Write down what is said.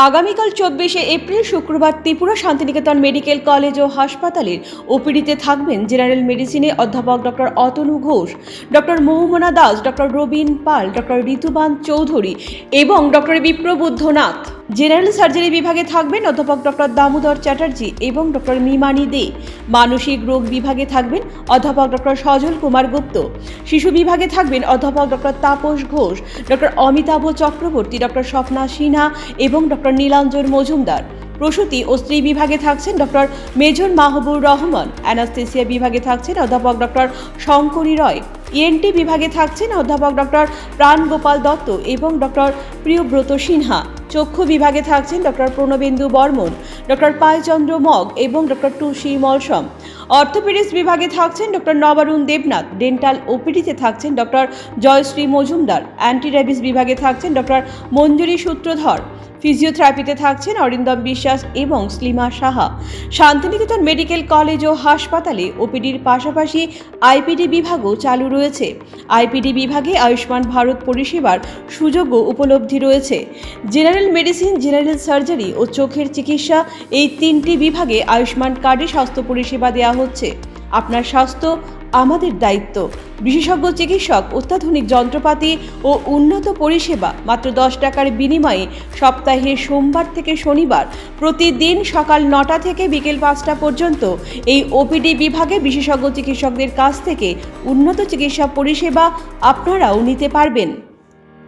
আগামীকাল 24শে এপ্রিল শুক্রবার ত্রিপুরা শান্তিনিকেতন মেডিকেল কলেজ ও হাসপাতালের ওপিডিতে থাকবেন জেনারেল মেডিসিনে অধ্যাপক doctor Atanu Ghosh, doctor Mohmona Das, doctor Rabin Pal, doctor Rituban Chowdhury এবং ডক্টর বিপ্রবুদ্ধনাথ। জেনারেল সার্জারি বিভাগে থাকবেন অধ্যাপক ডক্টর দামোদর চ্যাটার্জি এবং ডক্টর মিমানি দে। মানসিক রোগ বিভাগে থাকবেন অধ্যাপক ডক্টর সজল কুমার গুপ্ত। শিশু বিভাগে থাকবেন অধ্যাপক doctor Tapas Ghosh, doctor Amitabh Chakraborty, doctor Swapna Sinha এবং ডক্টর নীলাঞ্জন মজুমদার। প্রসূতি ও স্ত্রী বিভাগে থাকছেন doctor major Mahbur Rahman. Anaesthesia বিভাগে থাকছেন অধ্যাপক ডক্টর শঙ্করী রয়। ইএনটি বিভাগে থাকছেন অধ্যাপক ডক্টর প্রাণগোপাল দত্ত এবং ডক্টর প্রিয়ব্রত সিনহা। চক্ষু বিভাগে থাকছেন ডক্টর প্রণবেন্দু বর্মন, ডক্টর পালচন্দ্র মগ এবং ডক্টর টুসি মলসম। অর্থোপেডিক্স বিভাগে থাকছেন ডক্টর নবারুণ দেবনাথ। ডেন্টাল ওপিডিতে থাকছেন doctor Joyshree Majumdar. Anti rabies বিভাগে থাকছেন ডক্টর মঞ্জুরি সূত্রধর। ফিজিওথেরাপিতে থাকছেন অরিন্দম বিশ্বাস এবং স্লিমা সাহা। শান্তিনিকেতন মেডিকেল কলেজ ও হাসপাতালে ওপিডির পাশাপাশি আইপিডি বিভাগও চালু রয়েছে। আইপিডি বিভাগে আয়ুষ্মান ভারত পরিষেবার সুযোগও উপলব্ধি রয়েছে। জেনারেল মেডিসিন, জেনারেল সার্জারি ও চোখের চিকিৎসা, এই তিনটি বিভাগে আয়ুষ্মান কার্ডে স্বাস্থ্য পরিষেবা দেওয়া হচ্ছে। আপনার স্বাস্থ্য আমাদের দায়িত্ব। বিশেষজ্ঞ চিকিৎসক, অত্যাধুনিক যন্ত্রপাতি ও উন্নত পরিষেবা মাত্র 10 টাকার বিনিময়ে সপ্তাহে সোমবার থেকে শনিবার প্রতিদিন সকাল 9টা থেকে বিকেল 5টা পর্যন্ত এই ওপিডি বিভাগে বিশেষজ্ঞ চিকিৎসকদের কাছ থেকে উন্নত চিকিৎসা পরিষেবা আপনারাও নিতে পারবেন।